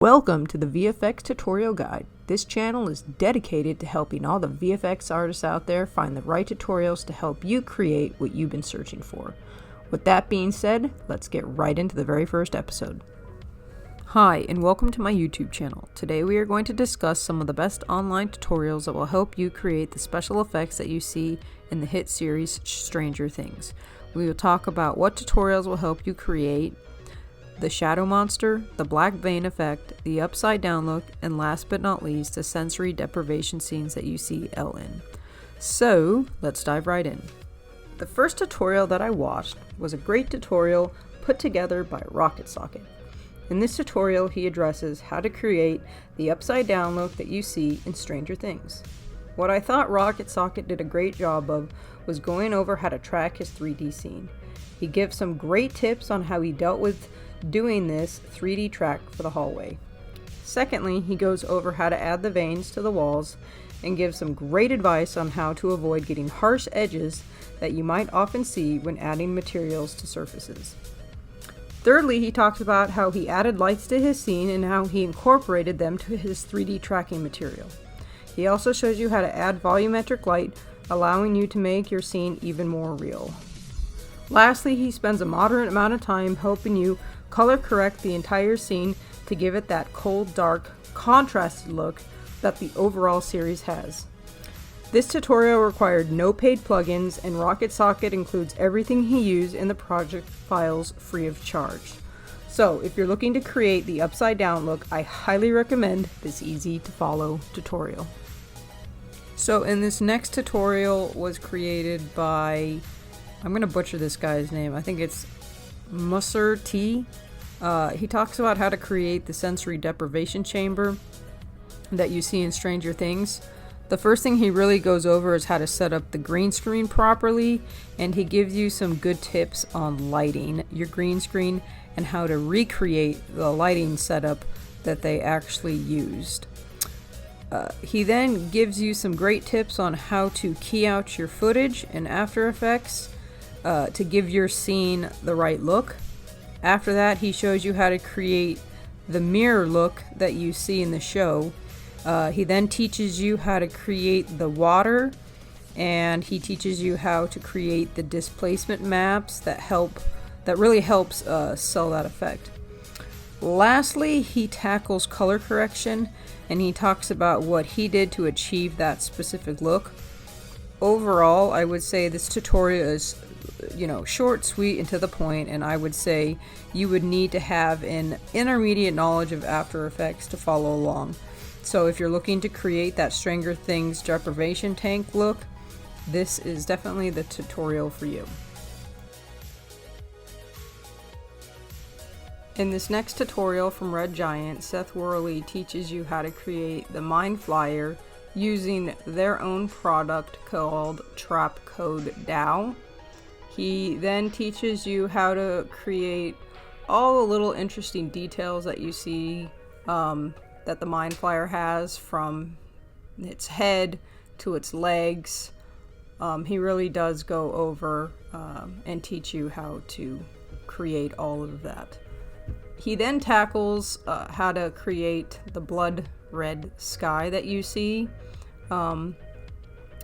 Welcome to the VFX Tutorial Guide. This channel is dedicated to helping all the VFX artists out there find the right tutorials to help you create what you've been searching for. With that being said, let's get right into the very first episode. Hi, and welcome to my YouTube channel. Today we are going to discuss some of the best online tutorials that will help you create the special effects that you see in the hit series Stranger Things. We will talk about what tutorials will help you create the shadow monster, the black vein effect, the upside down look, and last but not least, the sensory deprivation scenes that you see Elle in. So, let's dive right in. The first tutorial that I watched was a great tutorial put together by Rocket Socket. In this tutorial, he addresses how to create the upside down look that you see in Stranger Things. What I thought Rocket Socket did a great job of was going over how to track his 3D scene. He gives some great tips on how he dealt with doing this 3D track for the hallway. Secondly, he goes over how to add the veins to the walls and gives some great advice on how to avoid getting harsh edges that you might often see when adding materials to surfaces. Thirdly, he talks about how he added lights to his scene and how he incorporated them to his 3D tracking material. He also shows you how to add volumetric light, allowing you to make your scene even more real. Lastly, he spends a moderate amount of time helping you color correct the entire scene to give it that cold, dark, contrasted look that the overall series has. This tutorial required no paid plugins, and Rocket Socket includes everything he used in the project files free of charge. So if you're looking to create the upside down look, I highly recommend this easy to follow tutorial. So in this next tutorial was created by, I'm going to butcher this guy's name, I think it's Musser T. He talks about how to create the sensory deprivation chamber that you see in Stranger Things. The first thing he really goes over is how to set up the green screen properly, and he gives you some good tips on lighting your green screen and how to recreate the lighting setup that they actually used. He then gives you some great tips on how to key out your footage in After Effects to give your scene the right look. After that, he shows you how to create the mirror look that you see in the show. He then teaches you how to create the water, and he teaches you how to create the displacement maps that really helps sell that effect. Lastly, he tackles color correction, and he talks about what he did to achieve that specific look. Overall, I would say this tutorial is short, sweet, and to the point, and I would say you would need to have an intermediate knowledge of After Effects to follow along. So if you're looking to create that Stranger Things deprivation tank look, this is definitely the tutorial for you. In this next tutorial from Red Giant, Seth Worley teaches you how to create the Mind Flyer using their own product called Trap Code DAO. He then teaches you how to create all the little interesting details that you see that the Mind Flyer has, from its head to its legs. He really does go over and teach you how to create all of that. He then tackles how to create the blood red sky that you see, and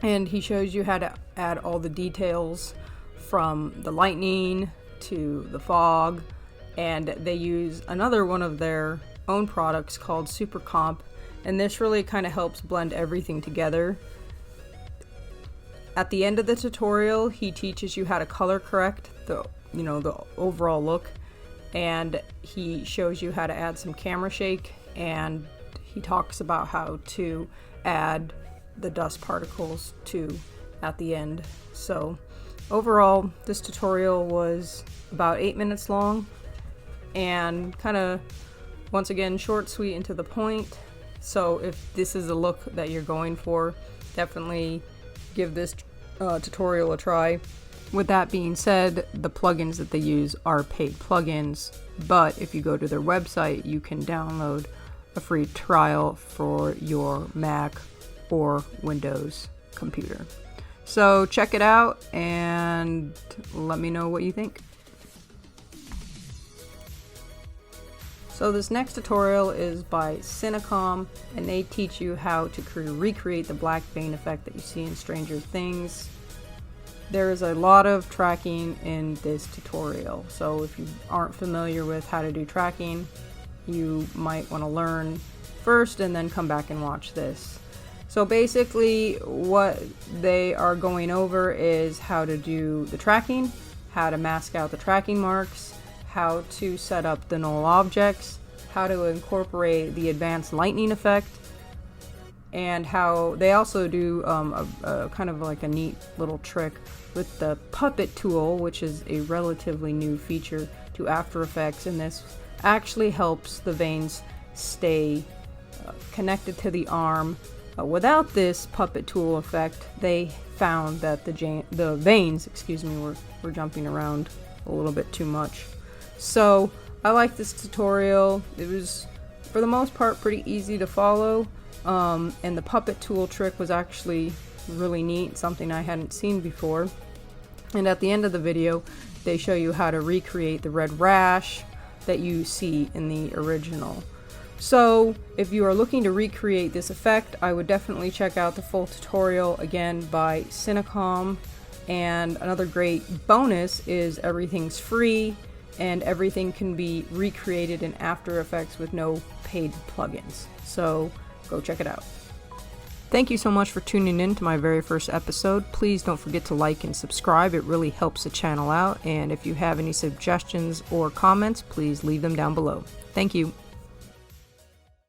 he shows you how to add all the details from the lightning to the fog, and they use another one of their own products called Super Comp, and this really kind of helps blend everything together. At the end of the tutorial, he teaches you how to color correct the overall look, and he shows you how to add some camera shake, and he talks about how to add the dust particles too at the end. So overall, this tutorial was about 8 minutes long and kind of, once again, short, sweet, and to the point. So if this is a look that you're going for, definitely give this tutorial a try. With that being said, the plugins that they use are paid plugins, but if you go to their website, you can download a free trial for your Mac or Windows computer. So check it out and let me know what you think. So this next tutorial is by Cinecom, and they teach you how to recreate the black vein effect that you see in Stranger Things. There is a lot of tracking in this tutorial, so if you aren't familiar with how to do tracking, you might want to learn first and then come back and watch this. So basically what they are going over is how to do the tracking, how to mask out the tracking marks, how to set up the null objects, how to incorporate the advanced lightning effect, and how they also do a kind of like a neat little trick with the puppet tool, which is a relatively new feature to After Effects, and this actually helps the veins stay connected to the arm. Without this puppet tool effect, they found that the veins, we're jumping around a little bit too much. So I like this tutorial. It was for the most part pretty easy to follow, and the puppet tool trick was actually really neat, something I hadn't seen before. And at the end of the video they show you how to recreate the red rash that you see in the original. So if you are looking to recreate this effect, I would definitely check out the full tutorial, again by Cinecom. And another great bonus is everything's free and everything can be recreated in After Effects with no paid plugins. So go check it out. Thank you so much for tuning in to my very first episode. Please don't forget to like and subscribe. It really helps the channel out. And if you have any suggestions or comments, please leave them down below. Thank you.